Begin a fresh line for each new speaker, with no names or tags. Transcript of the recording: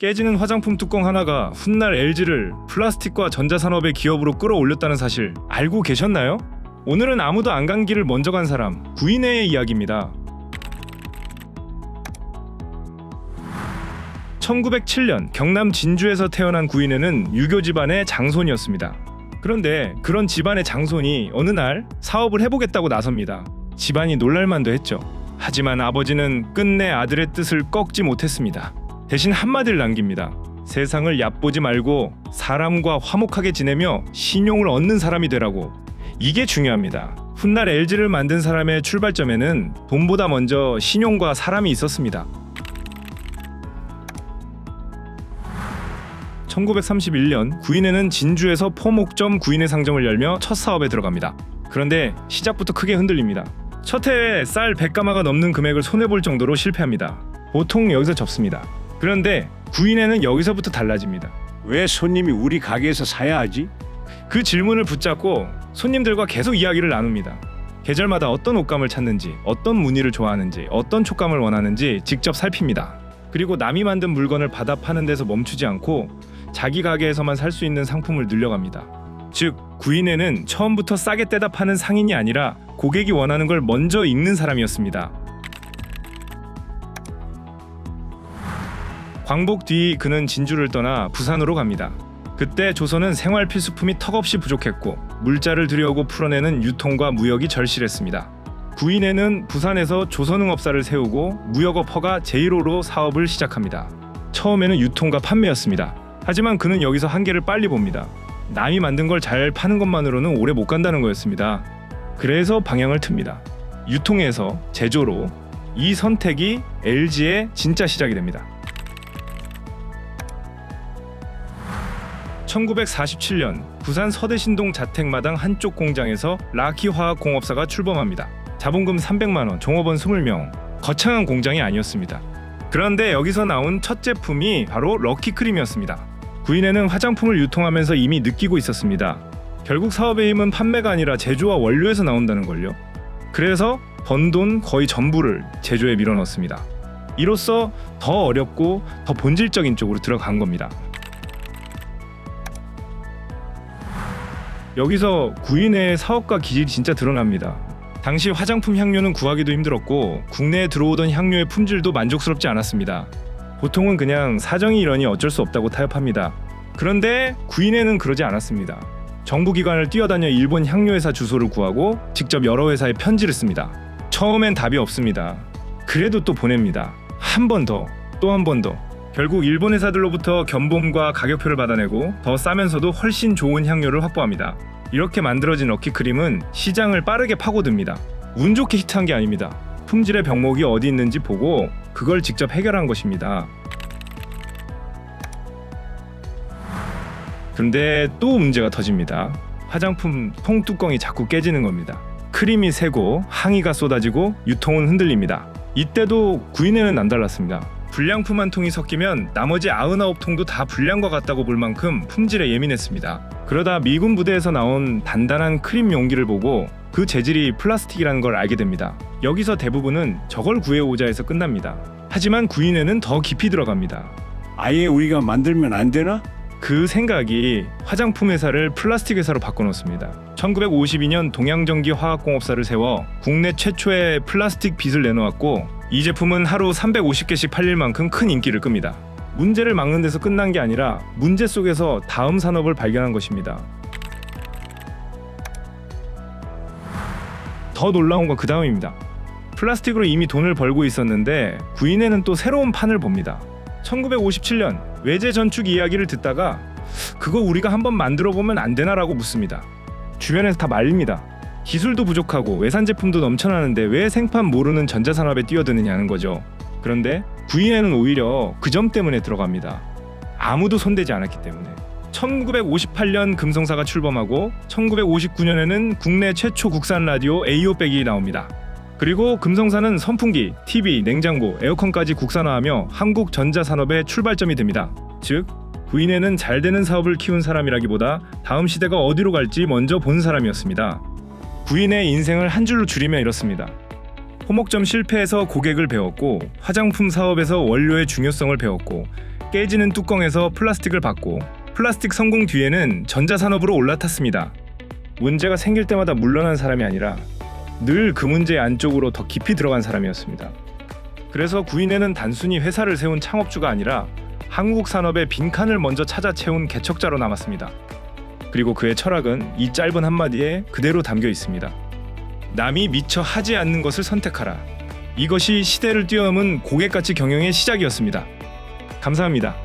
깨지는 화장품 뚜껑 하나가 훗날 LG를 플라스틱과 전자산업의 기업으로 끌어올렸다는 사실 알고 계셨나요? 오늘은 아무도 안 간 길을 먼저 간 사람, 구인회의 이야기입니다. 1907년 경남 진주에서 태어난 구인회는 유교 집안의 장손이었습니다. 그런데 그런 집안의 장손이 어느 날 사업을 해보겠다고 나섭니다. 집안이 놀랄만도 했죠. 하지만 아버지는 끝내 아들의 뜻을 꺾지 못했습니다. 대신 한마디를 남깁니다. 세상을 얕보지 말고 사람과 화목하게 지내며 신용을 얻는 사람이 되라고. 이게 중요합니다. 훗날 LG를 만든 사람의 출발점에는 돈보다 먼저 신용과 사람이 있었습니다. 1931년 구인회는 진주에서 포목점 구인회 상점을 열며 첫 사업에 들어갑니다. 그런데 시작부터 크게 흔들립니다. 첫 해에 쌀 100가마가 넘는 금액을 손해볼 정도로 실패합니다. 보통 여기서 접습니다. 그런데 구인회는 여기서부터 달라집니다.
왜 손님이 우리 가게에서 사야 하지?
그 질문을 붙잡고 손님들과 계속 이야기를 나눕니다. 계절마다 어떤 옷감을 찾는지, 어떤 무늬를 좋아하는지, 어떤 촉감을 원하는지 직접 살핍니다. 그리고 남이 만든 물건을 받아 파는 데서 멈추지 않고 자기 가게에서만 살 수 있는 상품을 늘려갑니다. 즉, 구인회는 처음부터 싸게 떼다 파는 상인이 아니라 고객이 원하는 걸 먼저 읽는 사람이었습니다. 광복 뒤 그는 진주를 떠나 부산으로 갑니다. 그때 조선은 생활 필수품이 턱없이 부족했고 물자를 들여오고 풀어내는 유통과 무역이 절실했습니다. 구인회는 부산에서 조선응업사를 세우고 무역업허가 제1호로 사업을 시작합니다. 처음에는 유통과 판매였습니다. 하지만 그는 여기서 한계를 빨리 봅니다. 남이 만든 걸 잘 파는 것만으로는 오래 못 간다는 거였습니다. 그래서 방향을 틉니다. 유통에서 제조로. 이 선택이 LG의 진짜 시작이 됩니다. 1947년 부산 서대신동 자택마당 한쪽 공장에서 라키화학공업사가 출범합니다. 자본금 300만원, 종업원 20명. 거창한 공장이 아니었습니다. 그런데 여기서 나온 첫 제품이 바로 럭키크림이었습니다. 구인회는 화장품을 유통하면서 이미 느끼고 있었습니다. 결국 사업의 힘은 판매가 아니라 제조와 원료에서 나온다는 걸요. 그래서 번 돈 거의 전부를 제조에 밀어넣습니다. 이로써 더 어렵고 더 본질적인 쪽으로 들어간 겁니다. 여기서 구인회의 사업가 기질이 진짜 드러납니다. 당시 화장품 향료는 구하기도 힘들었고 국내에 들어오던 향료의 품질도 만족스럽지 않았습니다. 보통은 그냥 사정이 이러니 어쩔 수 없다고 타협합니다. 그런데 구인회는 그러지 않았습니다. 정부기관을 뛰어다녀 일본 향료회사 주소를 구하고 직접 여러 회사에 편지를 씁니다. 처음엔 답이 없습니다. 그래도 또 보냅니다. 한 번 더, 또 한 번 더. 결국 일본 회사들로부터 견본과 가격표를 받아내고 더 싸면서도 훨씬 좋은 향료를 확보합니다. 이렇게 만들어진 럭키크림은 시장을 빠르게 파고듭니다. 운 좋게 히트한 게 아닙니다. 품질의 병목이 어디 있는지 보고 그걸 직접 해결한 것입니다. 그런데 또 문제가 터집니다. 화장품 통뚜껑이 자꾸 깨지는 겁니다. 크림이 새고 항의가 쏟아지고 유통은 흔들립니다. 이때도 구인회는 남달랐습니다. 불량품 한 통이 섞이면 나머지 99통도 다 불량과 같다고 볼 만큼 품질에 예민했습니다. 그러다 미군 부대에서 나온 단단한 크림 용기를 보고 그 재질이 플라스틱이라는 걸 알게 됩니다. 여기서 대부분은 저걸 구해오자 해서 끝납니다. 하지만 구인회는 더 깊이 들어갑니다.
아예 우리가 만들면 안 되나?
그 생각이 화장품 회사를 플라스틱 회사로 바꿔놓습니다. 1952년 동양전기화학공업사를 세워 국내 최초의 플라스틱 빗을 내놓았고 이 제품은 하루 350개씩 팔릴 만큼 큰 인기를 끕니다. 문제를 막는 데서 끝난 게 아니라 문제 속에서 다음 산업을 발견한 것입니다. 더 놀라운 건 그 다음입니다. 플라스틱으로 이미 돈을 벌고 있었는데 구인회는 또 새로운 판을 봅니다. 1957년 외제 전축 이야기를 듣다가 그거 우리가 한번 만들어보면 안 되나라고 묻습니다. 주변에서 다 말립니다. 기술도 부족하고 외산 제품도 넘쳐나는데 왜 생판 모르는 전자산업에 뛰어드느냐는 거죠. 그런데 구인회는 오히려 그 점 때문에 들어갑니다. 아무도 손대지 않았기 때문에. 1958년 금성사가 출범하고 1959년에는 국내 최초 국산 라디오 A500이 나옵니다. 그리고 금성사는 선풍기, TV, 냉장고, 에어컨까지 국산화하며 한국 전자산업의 출발점이 됩니다. 즉, 구인회는 잘 되는 사업을 키운 사람이라기보다 다음 시대가 어디로 갈지 먼저 본 사람이었습니다. 구인회의 인생을 한 줄로 줄이면 이렇습니다. 포목점 실패에서 고객을 배웠고 화장품 사업에서 원료의 중요성을 배웠고 깨지는 뚜껑에서 플라스틱을 받고 플라스틱 성공 뒤에는 전자산업으로 올라탔습니다. 문제가 생길 때마다 물러난 사람이 아니라 늘 그 문제 안쪽으로 더 깊이 들어간 사람이었습니다. 그래서 구인회는 단순히 회사를 세운 창업주가 아니라 한국 산업의 빈칸을 먼저 찾아 채운 개척자로 남았습니다. 그리고 그의 철학은 이 짧은 한마디에 그대로 담겨 있습니다. 남이 미처 하지 않는 것을 선택하라. 이것이 시대를 뛰어넘은 고객가치 경영의 시작이었습니다. 감사합니다.